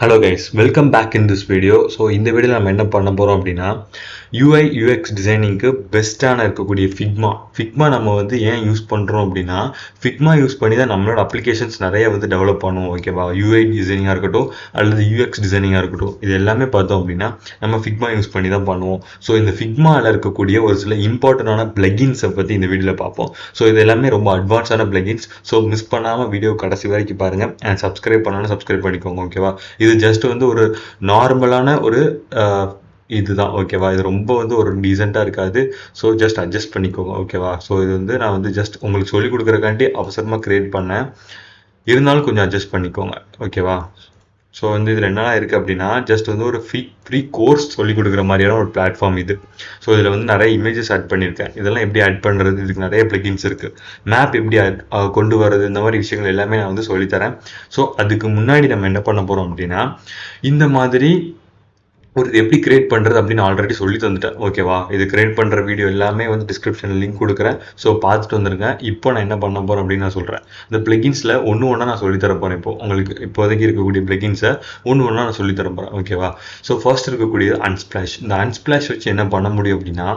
Hello guys, welcome back in this video. So இந்த வீடியோல நம்ம என்ன பண்ண போறோம் அப்படின்னா UI UX டிசைனிங்க்கு பெஸ்ட்டான இருக்கக்கூடிய ஃபிக்மா நம்ம வந்து ஏன் யூஸ் பண்றோம் அப்படின்னா ஃபிக்மா யூஸ் பண்ணி தான் நம்மளோட அப்ளிகேஷன்ஸ் நிறைய வந்து டெவலப் பண்ணுவோம். ஓகேவா, UI டிசைனிங்காக இருக்கட்டும் அல்லது UX டிசைனிங்காக இருக்கட்டும், இது எல்லாமே பார்த்தோம் அப்படின்னா நம்ம ஃபிக்மா யூஸ் பண்ணி தான் பண்ணுவோம். ஸோ இந்த ஃபிக்மாவில் இருக்கக்கூடிய ஒரு சில இம்பார்ட்டண்டான பிளகின்ஸை பற்றி இந்த வீடியோவில் பார்ப்போம். ஸோ இது எல்லாமே ரொம்ப அட்வான்ஸான பிளகின்ஸ். ஸோ மிஸ் பண்ணாமல் வீடியோ கடைசி வரைக்கும் பாருங்கள் அண்ட் சப்ஸ்கிரைப் பண்ணாலும் சப்ஸ்கிரைப் பண்ணிக்கோங்க. ஓகேவா, இது ஜஸ்ட் வந்து ஒரு நார்மலான ஒரு இதுதான். ஓகேவா, இது ரொம்ப வந்து ஒரு டீசெண்டாக இருக்காது. ஸோ ஜஸ்ட் அட்ஜஸ்ட் பண்ணிக்கோங்க. ஓகேவா, ஸோ இது வந்து நான் வந்து ஜஸ்ட் உங்களுக்கு சொல்லிக் கொடுக்குறக்காண்டி அவசரமாக க்ரியேட் பண்ணேன், இருந்தாலும் கொஞ்சம் அட்ஜஸ்ட் பண்ணிக்கோங்க. ஓகேவா, ஸோ வந்து இதில் என்னென்ன இருக்குது அப்படின்னா ஜஸ்ட் வந்து ஒரு ஃப்ரீ கோர்ஸ் சொல்லிக் கொடுக்குற மாதிரியான ஒரு பிளாட்ஃபார்ம் இது. ஸோ இதில் வந்து நிறைய இமேஜஸ் ஆட் பண்ணியிருக்கேன். இதெல்லாம் எப்படி ஆட் பண்ணுறது, இதுக்கு நிறைய பிளகின்ஸ் இருக்குது. மேப் எப்படி கொண்டு வர்றது, இந்த மாதிரி விஷயங்கள் எல்லாமே நான் வந்து சொல்லித்தரேன். ஸோ அதுக்கு முன்னாடி நம்ம என்ன பண்ண போகிறோம் அப்படின்னா இந்த மாதிரி ஒரு எப்படி கிரியேட் பண்ணுறது அப்படின்னு ஆல்ரெடி சொல்லி தந்துட்டேன். ஓகேவா, இது கிரியேட் பண்ணுற வீடியோ எல்லாமே வந்து டிஸ்கிரிப்ஷனில் லிங்க் கொடுக்குறேன். ஸோ பார்த்துட்டு வந்துருங்க. இப்போ நான் என்ன பண்ண போகிறேன் அப்படின்னு நான் சொல்கிறேன். இந்த பிளகின்ஸில் ஒன்று ஒன்றா நான் சொல்லித்தர போகிறேன். இப்போ உங்களுக்கு இப்போதைக்கு இருக்கக்கூடிய பிளகின்ஸை ஒன்று ஒன்றா நான் சொல்லித்தர போகிறேன். ஓகேவா, ஸோ ஃபர்ஸ்ட் இருக்கக்கூடியது அன்ஸ்பிளாஷ். இந்த அன்ஸ்பிளாஷ் வச்சு என்ன பண்ண முடியும் அப்படின்னா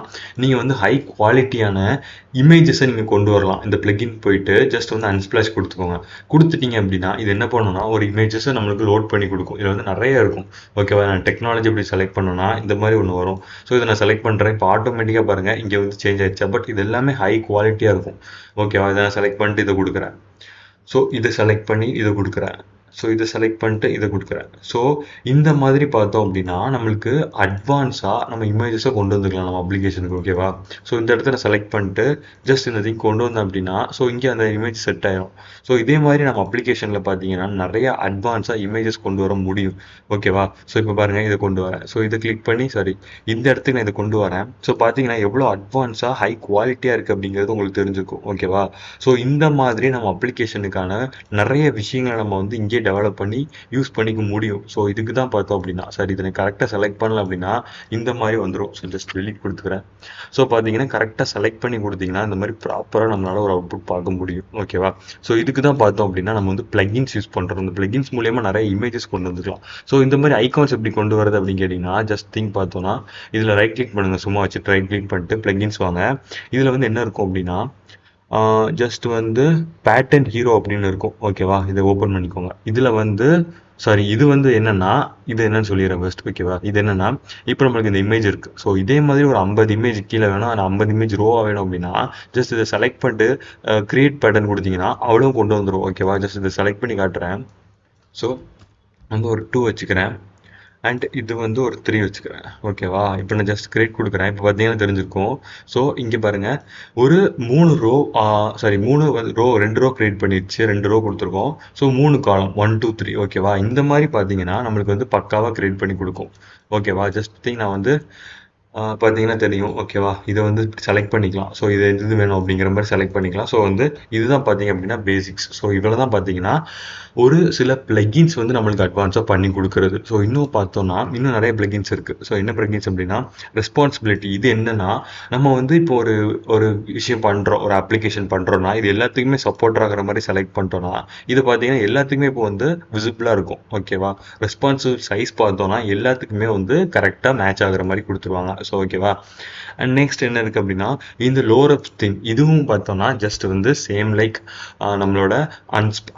நீங்கள் வந்து ஹை குவாலிட்டியான இமேஜஸை நீங்கள் கொண்டு வரலாம். இந்த பிளகின் போயிட்டு ஜஸ்ட் வந்து அன்ஸ்பிளாஷ் கொடுத்துக்கோங்க. கொடுத்துட்டீங்க அப்படின்னா இது என்ன பண்ணணும்னா ஒரு இமேஜஸை நம்மளுக்கு லோட் பண்ணி கொடுக்கும். இதில் வந்து நிறைய இருக்கும். ஓகேவா, நான் டெக்னாலஜி எப்படி செலக்ட் பண்ணோன்னா இந்த மாதிரி ஒன்று வரும். ஸோ இதை நான் செலக்ட் பண்ணுறேன். இப்போ ஆட்டோமேட்டிக்காக பாருங்கள் இங்கே வந்து சேஞ்ச் ஆயிடுச்சா, பட் இது எல்லாமே ஹை குவாலிட்டியாக இருக்கும். ஓகேவா, இதை நான் செலக்ட் பண்ணிட்டு இதை கொடுக்குறேன். ஸோ இதை செலக்ட் பண்ணி இதை கொடுக்குறேன். ஸோ இதை செலக்ட் பண்ணிட்டு இதை கொடுக்குறேன். ஸோ இந்த மாதிரி பார்த்தோம் அப்படின்னா நம்மளுக்கு அட்வான்ஸாக நம்ம இமேஜஸை கொண்டு வந்துக்கலாம் நம்ம அப்ளிகேஷனுக்கு. ஓகேவா, ஸோ இந்த இடத்துல செலக்ட் பண்ணிட்டு ஜஸ்ட் இந்த திங் கொண்டு வந்தோம் அப்படின்னா ஸோ இங்கே அந்த இமேஜ் செட் ஆயிடும். ஸோ இதே மாதிரி நம்ம அப்ளிகேஷனில் பார்த்தீங்கன்னா நிறைய அட்வான்ஸாக இமேஜஸ் கொண்டு வர முடியும். ஓகேவா, ஸோ இப்போ பாருங்கள் இதை கொண்டு வரேன். ஸோ இதை கிளிக் பண்ணி இந்த இடத்துக்கு நான் இதை கொண்டு வரேன். ஸோ பார்த்தீங்கன்னா எவ்வளோ அட்வான்ஸாக ஹை குவாலிட்டியாக இருக்குது அப்படிங்கிறது உங்களுக்கு தெரிஞ்சுக்கும். ஓகேவா, ஸோ இந்த மாதிரி நம்ம அப்ளிகேஷனுக்கான நிறைய விஷயங்களை நம்ம வந்து இங்கே டெவலப் பண்ணி யூஸ் பண்ணிக்க முடியும். ஸோ இதுக்கு தான் பார்த்தோம் அப்படின்னா இதை கரெக்டாக செலக்ட் பண்ணல அப்படின்னா இந்த மாதிரி வந்துடும். ஸோ ஜஸ்ட் டெலீட் கொடுத்துக்கிறேன். ஸோ பார்த்தீங்கன்னா கரெக்டாக செலக்ட் பண்ணி கொடுத்தீங்கன்னா இந்த மாதிரி ப்ராப்பராக நம்மளால ஒரு அவுட்புட் பார்க்க முடியும். ஓகேவா, ஸோ இதுக்கு தான் பார்த்தோம் அப்படின்னா நம்ம வந்து பிளகின்ஸ் யூஸ் பண்ணுறோம். இந்த பிளகின்ஸ் மூலியமாக நிறைய இமேஜஸ் கொண்டு வந்துக்கலாம். ஸோ இந்த மாதிரி ஐகான்ஸ் எப்படி கொண்டு வரது அப்படின்னு கேட்டிங்கன்னா ஜஸ்ட் திங்க் பார்த்தோன்னா இதில் ரைட் கிளிக் பண்ணுங்கள். சும்மா வச்சுட்டு ரைட் கிளிக் பண்ணிட்டு பிளகின்ஸ் வாங்க. இதில் வந்து என்ன இருக்கும் அப்படின்னா ஜஸ்ட் வந்து பேட்டர்ன் ஹீரோ அப்படின்னு இருக்கும். ஓகேவா, இதை ஓப்பன் பண்ணிக்கோங்க. இதில் வந்து இது வந்து என்னன்னா இது என்னன்னு சொல்லிடுறேன் ஃபர்ஸ்ட். ஓகேவா, இது என்னன்னா இப்போ நம்மளுக்கு இந்த இமேஜ் இருக்கு. ஸோ இதே மாதிரி ஒரு 50 இமேஜ் கீழே வேணும், அந்த 50 இமேஜ் ரோவா வேணும் அப்படின்னா ஜஸ்ட் இதை செலக்ட் பண்ணிட்டு கிரியேட் பேட்டர்ன் கொடுத்தீங்கன்னா அவ்வளோ கொண்டு வந்துடும். ஓகேவா, ஜஸ்ட் இதை செலக்ட் பண்ணி காட்டுறேன். ஸோ வந்து ஒரு 2 வச்சுக்கிறேன் அண்ட் இது வந்து ஒரு 3 வச்சுக்கிறேன். ஓகேவா, இப்போ நான் ஜஸ்ட் கிரியேட் கொடுக்குறேன். இப்போ பார்த்தீங்கன்னா தெரிஞ்சிருக்கும். ஸோ இங்கே பாருங்கள் ஒரு 3 ரோ 2 ரோ கிரியேட் பண்ணிடுச்சு. 2 ரோ கொடுத்துருக்கோம். ஸோ 3 காலம் 1 2 3. ஓகேவா, இந்த மாதிரி பார்த்தீங்கன்னா நம்மளுக்கு வந்து பக்காவாக கிரியேட் பண்ணி கொடுக்கும். ஓகேவா, ஜஸ்ட் நான் வந்து பார்த்தீங்கன்னா தெரியும். ஓகேவா, இதை வந்து செலக்ட் பண்ணிக்கலாம். ஸோ இது எது வேணும் அப்படிங்கிற மாதிரி செலக்ட் பண்ணிக்கலாம். ஸோ வந்து இதுதான் பார்த்தீங்க அப்படின்னா பேசிக்ஸ். ஸோ இவ்வளோ தான் பார்த்தீங்கன்னா ஒரு சில பிளகின்ஸ் வந்து நம்மளுக்கு அட்வான்ஸாக பண்ணி கொடுக்குறது. ஸோ இன்னும் பார்த்தோம்னா இன்னும் நிறைய பிளகின்ஸ் இருக்குது. ஸோ என்ன பிளகின்ஸ் அப்படின்னா ரெஸ்பான்சிபிலிட்டி. இது என்னன்னா நம்ம வந்து இப்போ ஒரு விஷயம் பண்ணுறோம், ஒரு அப்ளிகேஷன் பண்ணுறோன்னா இது எல்லாத்துக்குமே சப்போர்ட் ஆகிற மாதிரி செலக்ட் பண்ணிட்டோம்னா இது பார்த்தீங்கன்னா எல்லாத்துக்குமே இப்போ வந்து விசிபிளாக இருக்கும். ஓகேவா, ரெஸ்பான்சிவ் சைஸ் பார்த்தோம்னா எல்லாத்துக்குமே வந்து கரெக்டாக மேட்ச் ஆகிற மாதிரி கொடுத்துருவாங்க. ஸோ ஓகேவா, அண்ட் நெக்ஸ்ட் என்ன இருக்குது அப்படின்னா இந்த லோரப் திங். இதுவும் பார்த்தோம்னா ஜஸ்ட் வந்து சேம் லைக் நம்மளோட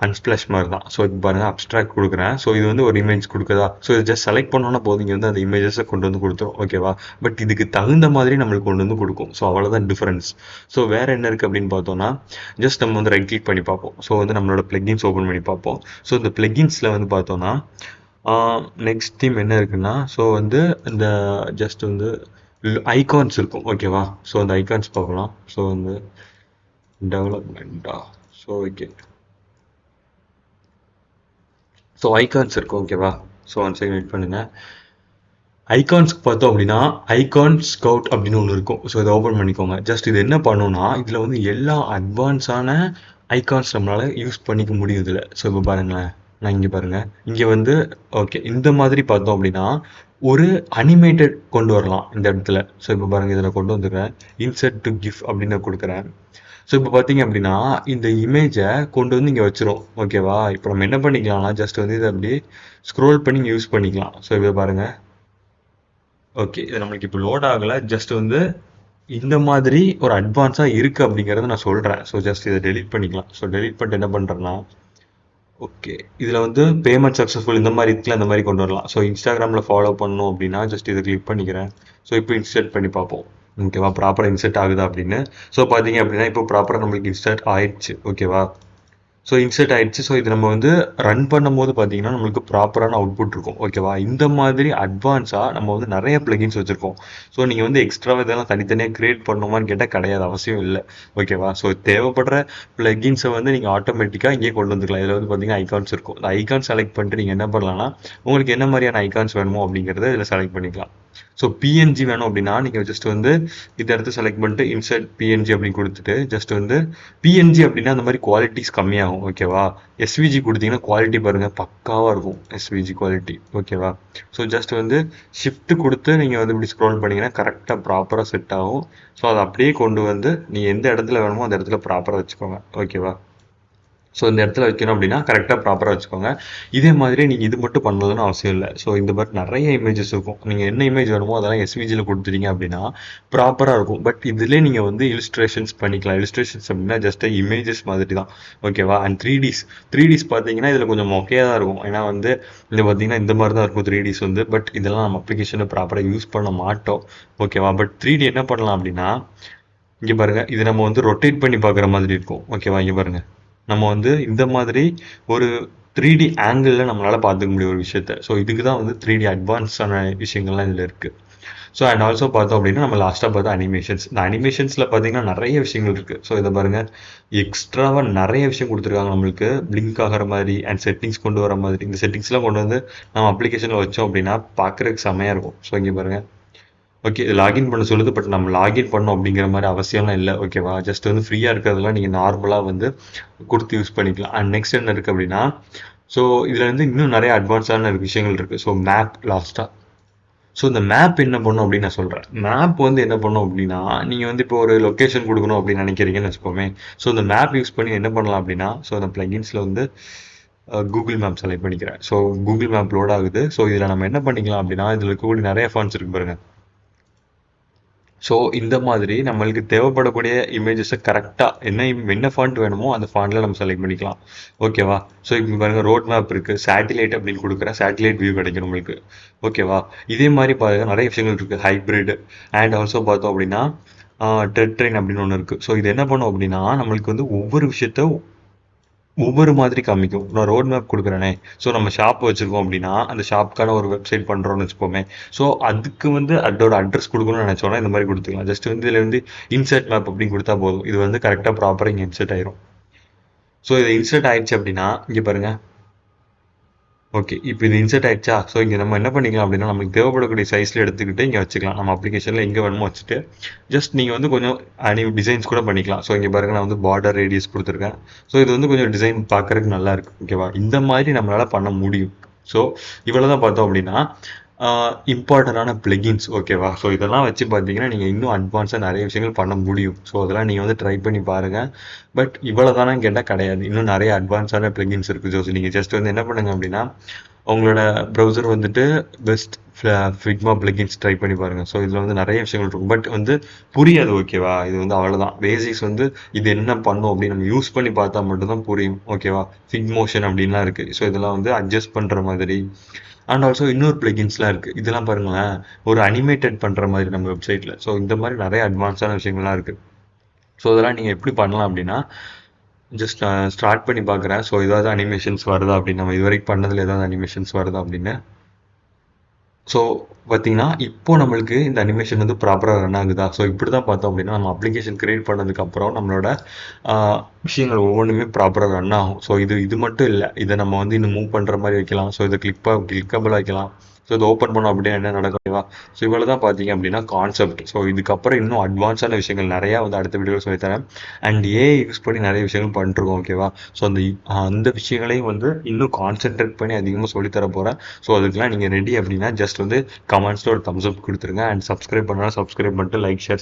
அன்ஸ்பிளாஷ் மாதிரி தான். ஸோ இப்போ பாருங்கள் அப்ஸ்ட்ராக்ட் கொடுக்குறேன். ஸோ இது வந்து ஒரு இமேஜ் கொடுக்குதா. ஸோ இது ஜஸ்ட் செலக்ட் பண்ணோன்னா போதும், இங்கே வந்து அந்த இமேஜஸை கொண்டு வந்து கொடுத்துரும். ஓகேவா, பட் இதுக்கு தகுந்த மாதிரி நம்மளுக்கு கொண்டு வந்து கொடுக்கும். ஸோ அவ்வளோதான் டிஃப்ரென்ஸ். ஸோ வேறு என்ன இருக்குது அப்படின்னு பார்த்தோம்னா ஜஸ்ட் நம்ம வந்து ரைட் கிளிக் பண்ணி பார்ப்போம். ஸோ வந்து நம்மளோட பிளகின்ஸ் ஓப்பன் பண்ணி பார்ப்போம். ஸோ இந்த பிளகின்ஸில் வந்து பார்த்தோம்னா நெக்ஸ்ட் தீம் என்ன இருக்குன்னா ஸோ வந்து இந்த ஜஸ்ட் வந்து ஐகான்ஸ் இருக்கும். ஓகேவா, ஸோ அந்த ஐகான்ஸ் பார்க்கலாம். ஸோ வந்து டெவலப்மெண்ட்டா. ஸோ ஓகே, ஸோ ஐகான்ஸ் இருக்கும். ஓகேவா, ஸோ ஒன் செகண்ட் வெயிட் பண்ணுங்கள். ஐகான்ஸ்க்கு பார்த்தோம் அப்படின்னா ஐகான் ஸ்கவுட் அப்படின்னு ஒன்று இருக்கும். ஸோ இதை ஓப்பன் பண்ணிக்கோங்க. ஜஸ்ட் இது என்ன பண்ணுன்னா இதில் வந்து எல்லா அட்வான்ஸான ஐகான்ஸ் நம்மளால் யூஸ் பண்ணிக்க முடியும் இதில். ஸோ இப்போ பாருங்களேன், நான் இங்கே பாருங்கள், இங்கே வந்து ஓகே இந்த மாதிரி பார்த்தோம் அப்படின்னா ஒரு அனிமேட்டட் கொண்டு வரலாம் இந்த இடத்துல. ஸோ இப்போ பாருங்கள் இதில் கொண்டு வந்துக்கிறேன். இன்சர்ட் டு கிஃப் அப்படின்னு நான் கொடுக்குறேன். ஸோ இப்போ பார்த்தீங்க அப்படின்னா இந்த இமேஜை கொண்டு வந்து இங்கே வச்சிரும். ஓகேவா? இப்போ நம்ம என்ன பண்ணிக்கலாம்னா ஜஸ்ட் வந்து இதை அப்படியே ஸ்க்ரோல் பண்ணி யூஸ் பண்ணிக்கலாம். ஸோ இப்போ பாருங்க. ஓகே, இது நம்மளுக்கு இப்போ லோட் ஆகலை. ஜஸ்ட் வந்து இந்த மாதிரி ஒரு அட்வான்ஸாக இருக்குது அப்படிங்கிறத நான் சொல்கிறேன். ஸோ ஜஸ்ட் இதை டெலீட் பண்ணிக்கலாம். ஸோ டெலீட் பண்ணிட்டு என்ன பண்ணுறேன்னா, ஓகே, இதில் வந்து பேமெண்ட் சக்ஸஸ்ஃபுல் இந்த மாதிரி இதுக்குலாம் இந்த மாதிரி கொண்டு வரலாம். ஸோ இன்ஸ்டாகிராமில் ஃபாலோ பண்ணணும் அப்படின்னா ஜஸ்ட் இதை கிளிக் பண்ணிக்கிறேன். ஸோ இப்போ இன்ஸ்டர்ட் பண்ணி பார்ப்போம். ஓகேவா? ப்ராப்பராக இன்சர்ட் ஆகுதா அப்படின்னு. ஸோ பார்த்தீங்க அப்படின்னா இப்போ ப்ராப்பராக நம்மளுக்கு இன்ஸ்டர்ட் ஆயிடுச்சு. ஓகேவா? ஸோ இன்சர்ட் ஆயிடுச்சு. ஸோ இது நம்ம வந்து ரன் பண்ணும்போது பார்த்தீங்கன்னா நம்மளுக்கு ப்ராப்பரான அவுட்புட் இருக்கும். ஓகேவா? இந்த மாதிரி அட்வான்ஸாக நம்ம வந்து நிறைய பிளகின்ஸ் வச்சுருக்கோம். ஸோ நீங்கள் வந்து எக்ஸ்ட்ரா இதெல்லாம் தனித்தனியாக கிரியேட் பண்ணணுமான்னு கேட்டால் கிடையாது, அவசியம் இல்லை. ஓகேவா? ஸோ தேவைப்படுற பிளகின்ஸை வந்து நீங்கள் ஆட்டோமேட்டிக்காக இங்கே கொண்டு வந்துக்கலாம். இதில் வந்து பார்த்தீங்கன்னா ஐகான்ஸ் இருக்கும். இந்த ஐகான் செலக்ட் பண்ணிட்டு நீங்கள் என்ன பண்ணலாம்னா உங்களுக்கு என்ன மாதிரியான ஐகான்ஸ் வேணுமோ அப்படிங்கிறத இதில் செலக்ட் பண்ணிக்கலாம். ஸோ பிஎன்ஜி வேணும் அப்படின்னா நீங்கள் ஜஸ்ட் வந்து இதை எடுத்து செலக்ட் பண்ணிட்டு இன்சர்ட் பிஎன்ஜி அப்படின்னு கொடுத்துட்டு ஜஸ்ட் வந்து பிஎன்ஜி அப்படின்னா அந்த மாதிரி குவாலிட்டிஸ் கம்மியாகும். ஓகேவா? எஸ்விஜி கொடுத்தீங்கன்னா குவாலிட்டி பாருங்கள் பக்காவாக இருக்கும். SVG quality. ஓகேவா? ஸோ ஜஸ்ட் வந்து ஷிஃப்ட் கொடுத்து நீங்கள் வந்து இப்படி ஸ்க்ரோல் பண்ணிங்கன்னா கரெக்டாக ப்ராப்பராக செட் ஆகும். ஸோ அதை அப்படியே கொண்டு வந்து நீங்கள் எந்த இடத்துல வேணுமோ அந்த இடத்துல ப்ராப்பராக வச்சுக்கோங்க. ஓகேவா? ஸோ இந்த இடத்துல வைக்கணும் அப்படின்னா கரெக்டாக ப்ராப்பராக வச்சுக்கோங்க. இதே மாதிரி நீங்கள் இது மட்டும் பண்ணணும்னு அவசியம் இல்லை. ஸோ இந்த மாதிரி நிறைய இமேஜஸ் இருக்கும். நீங்கள் என்ன இமேஜ் வேணுமோ அதெல்லாம் எஸ்விஜியில் கொடுத்துட்டீங்க அப்படின்னா ப்ராப்பராக இருக்கும். பட் இதிலே நீங்கள் வந்து இலிஸ்ட்ரேஷன்ஸ் பண்ணிக்கலாம். இலிஸ்ட்ரேஷன்ஸ் அப்படின்னா ஜஸ்ட் இமேஜஸ் மாதிரி தான். ஓகேவா? அண்ட் 3Ds பார்த்தீங்கன்னா இதில் கொஞ்சம் மொக்கையாக தான் இருக்கும். ஏன்னா வந்து இது பார்த்தீங்கன்னா இந்த மாதிரி தான் இருக்கும் 3Ds வந்து. பட் இதெல்லாம் நம்ம அப்ளிகேஷனில் ப்ராப்பராக யூஸ் பண்ண மாட்டோம். ஓகேவா? பட் 3D என்ன பண்ணலாம் அப்படின்னா இங்கே பாருங்கள், இது நம்ம வந்து ரொட்டேட் பண்ணி பார்க்குற மாதிரி இருக்கும். ஓகேவா? இங்கே பாருங்கள், நம்ம வந்து இந்த மாதிரி ஒரு 3D ஆங்கிளில் நம்மளால் பார்த்துக்க முடியும் ஒரு விஷயத்த. ஸோ இதுக்கு தான் வந்து 3D அட்வான்ஸான விஷயங்கள்லாம் இதில் இருக்குது. ஸோ அண்ட் ஆல்சோ பார்த்தோம் அப்படின்னா நம்ம லாஸ்ட்டாக பார்த்தா அனிமேஷன்ஸ். இந்த அனிமேஷன்ஸில் பார்த்தீங்கன்னா நிறைய விஷயங்கள் இருக்குது. ஸோ இதை பாருங்கள், எக்ஸ்ட்ராவாக நிறைய விஷயம் கொடுத்துருக்காங்க நம்மளுக்கு. பிளிங்க் ஆகிற மாதிரி அண்ட் செட்டிங்ஸ் கொண்டு வர மாதிரி. இந்த செட்டிங்ஸ்லாம் கொண்டு வந்து நம்ம அப்ளிகேஷனில் வச்சோம் அப்படின்னா பார்க்குறதுக்கு செம்மையாக இருக்கும். ஸோ இங்கே பாருங்கள். ஓகே, லாகின் பண்ண சொல்லுது. பட் நம்ம லாகின் பண்ணோம் அப்படிங்கிற மாதிரி அவசியம்லாம் இல்லை. ஓகேவா? ஜஸ்ட் வந்து ஃப்ரீயாக இருக்கிறதெல்லாம் நீங்கள் நார்மலாக வந்து கொடுத்து யூஸ் பண்ணிக்கலாம். அண்ட் நெக்ஸ்ட் என்ன இருக்குது அப்படின்னா, ஸோ இதில் வந்து இன்னும் நிறைய அட்வான்ஸான விஷயங்கள் இருக்குது. ஸோ மேப் லாஸ்ட்டாக. ஸோ இந்த மேப் என்ன பண்ணும் அப்படின்னு நான் சொல்கிறேன். மேப் வந்து என்ன பண்ணும் அப்படின்னா, நீங்கள் வந்து இப்போ ஒரு லொக்கேஷன் கொடுக்கணும் அப்படின்னு நினைக்கிறீங்கன்னு வச்சுக்கோமே. ஸோ இந்த மேப் யூஸ் பண்ணி என்ன பண்ணலாம் அப்படின்னா, ஸோ அந்த பிளகின்ஸில் வந்து கூகுள் மேப் செலக்ட் பண்ணிக்கிறேன். ஸோ கூகுள் மேப் லோட் ஆகுது. ஸோ இதில் நம்ம என்ன பண்ணிக்கலாம் அப்படின்னா, இதில் இருக்கக்கூடிய நிறைய ஃபாண்ட்ஸ் இருக்கு பாருங்கள். ஸோ இந்த மாதிரி நம்மளுக்கு தேவைப்படக்கூடிய இமேஜஸை கரெக்டாக என்ன ஃபாண்ட் வேணுமோ அந்த ஃபாண்ட்டில் நம்ம செலக்ட் பண்ணிக்கலாம். ஓகேவா? ஸோ இப்போ பாருங்கள், ரோட் மேப் இருக்குது. சேட்டிலைட் அப்படின்னு கொடுக்குறேன். சேட்டிலைட் வியூ கிடைக்கும் நம்மளுக்கு. ஓகேவா? இதே மாதிரி பாருங்கள் நிறைய விஷயங்கள் இருக்குது. ஹைப்ரிட் அண்ட் ஆல்சோ பார்த்தோம் அப்படின்னா டெட் ட்ரெயின் அப்படின்னு ஒன்று இருக்குது. ஸோ இது என்ன பண்ணும் அப்படின்னா நம்மளுக்கு வந்து ஒவ்வொரு விஷயத்த ஒவ்வொரு மாதிரி காமிக்கும். நான் ரோட் மேப் கொடுக்குறேனே. ஸோ நம்ம ஷாப் வச்சுருக்கோம் அப்படின்னா அந்த ஷாப்புக்கான ஒரு வெப்சைட் பண்ணுறோம்னு வச்சுப்போமே. ஸோ அதுக்கு வந்து அதோட அட்ரஸ் கொடுக்கணும்னு நினச்சோன்னா இந்த மாதிரி கொடுத்துக்கலாம். ஜஸ்ட் வந்து இதில் வந்து இன்சர்ட் மேப் அப்படின்னு கொடுத்தா போதும். இது வந்து கரெக்டாக ப்ராப்பராக இங்கே இன்சர்ட் ஆயிரும். ஸோ இது இன்சர்ட் ஆயிடுச்சு அப்படின்னா இங்கே பாருங்கள். ஓகே, இப்போ இது இன்சர்ட் ஆயிடுச்சா? ஸோ இங்கே நம்ம என்ன பண்ணிக்கலாம் அப்படின்னா நம்மளுக்கு தேவைப்படக்கூடிய சைஸில் எடுத்துக்கிட்டு இங்கே வச்சுக்கலாம். நம்ம அப்ளிகேஷனில் எங்கே வேணுமோ வச்சுட்டு ஜஸ்ட் நீங்கள் வந்து கொஞ்சம் டிசைன்ஸ் கூட பண்ணிக்கலாம். ஸோ இங்கே பாருங்கள், நான் வந்து பார்டர் ரேடியஸ் கொடுத்துருக்கேன். ஸோ இது வந்து கொஞ்சம் டிசைன் பார்க்குறதுக்கு நல்லா இருக்குது. ஓகேவா? இந்த மாதிரி நம்மளால் பண்ண முடியும். ஸோ இவ்வளோ தான் பார்த்தோம் அப்படின்னா இம்பார்ட்டண்டான பிளகின்ஸ். ஓகேவா? ஸோ இதெல்லாம் வச்சு பார்த்தீங்கன்னா நீங்கள் இன்னும் அட்வான்ஸாக நிறைய விஷயங்கள் பண்ண முடியும். ஸோ அதெல்லாம் நீங்கள் வந்து ட்ரை பண்ணி பாருங்கள். பட் இவ்வளோ தானே கேட்டால் கிடையாது. இன்னும் நிறைய அட்வான்ஸான பிளகின்ஸ் இருக்குது. ஸோ நீங்கள் ஜஸ்ட் வந்து என்ன பண்ணுங்க அப்படின்னா உங்களோட ப்ரௌசர் வந்துட்டு பெஸ்ட் ஃபிக்மா பிளகின்ஸ் ட்ரை பண்ணி பாருங்கள். ஸோ இதில் வந்து நிறைய விஷயங்கள் இருக்கும். பட் வந்து புரியாது. ஓகேவா? இது வந்து அவ்வளோதான் பேசிக்ஸ். வந்து இது என்ன பண்ணும் அப்படின்னு நம்ம யூஸ் பண்ணி பார்த்தா மட்டும்தான் புரியும். ஓகேவா? ஃபிக் மோஷன் அப்படின்லாம் இருக்குது. ஸோ இதெல்லாம் வந்து அட்ஜஸ்ட் பண்ணுற மாதிரி அண்ட் ஆல்சோ இன்னொரு பிளகின்ஸ்லாம் இருக்குது. இதெல்லாம் பாருங்களேன், ஒரு அனிமேட்டட் பண்ணுற மாதிரி நம்ம வெப்சைட்டில். ஸோ இந்த மாதிரி நிறைய அட்வான்ஸான விஷயங்கள்லாம் இருக்குது. ஸோ இதெல்லாம் நீங்கள் எப்படி பண்ணலாம் அப்படின்னா ஜஸ்ட் ஸ்டார்ட் பண்ணி பார்க்குறேன். ஸோ ஏதாவது அனிமேஷன்ஸ் வருதா அப்படின்னு, நம்ம இது வரைக்கும் பண்ணதில் ஏதாவது அனிமேஷன்ஸ் வருதா அப்படின்னு. ஸோ பார்த்தீங்கன்னா இப்போ நம்மளுக்கு இந்த அனிமேஷன் வந்து ப்ராப்பராக ரன் ஆகுதா? ஸோ இப்படி தான் பார்த்தோம் அப்படின்னா நம்ம அப்ளிகேஷன் கிரியேட் பண்ணதுக்கப்புறம் நம்மளோட விஷயங்கள் ஒவ்வொன்றுமே ப்ராப்பராக ரன் ஆகும். ஸோ இது மட்டும் இல்லை, இதை நம்ம வந்து இன்னும் மூவ் பண்ணுற மாதிரி வைக்கலாம். ஸோ இதை கிளிக்கபிளாக வைக்கலாம். ஸோ இதை ஓப்பன் பண்ணோம் அப்படின்னா என்ன நடக்கும்? ஸோ இவ்வளோ தான் பார்த்தீங்க அப்படின்னா கான்செப்ட். ஸோ இதுக்கப்புறம் இன்னும் அட்வான்ஸான விஷயங்கள் நிறையா வந்து அடுத்த வீடியோவில் சொல்லித்தரேன். அண்ட் ஏஐ யூஸ் பண்ணி நிறைய விஷயங்கள் பண்ணிட்டுருக்கோம். ஓகேவா? ஸோ அந்த விஷயங்களையும் வந்து இன்னும் கான்சென்ட்ரேட் பண்ணி அதிகமாக சொல்லித்தர போகிறேன். ஸோ அதுக்கெலாம் நீங்கள் ரெடி அப்படின்னா ஜஸ்ட் வந்து கமெண்ட்ஸில் ஒரு தம்ஸ் அப் கொடுத்துருங்க. அண்ட் சப்ஸ்கிரைப் பண்ணாலும் சப்ஸ்கிரைப் பண்ணிட்டு லைக் ஷேர்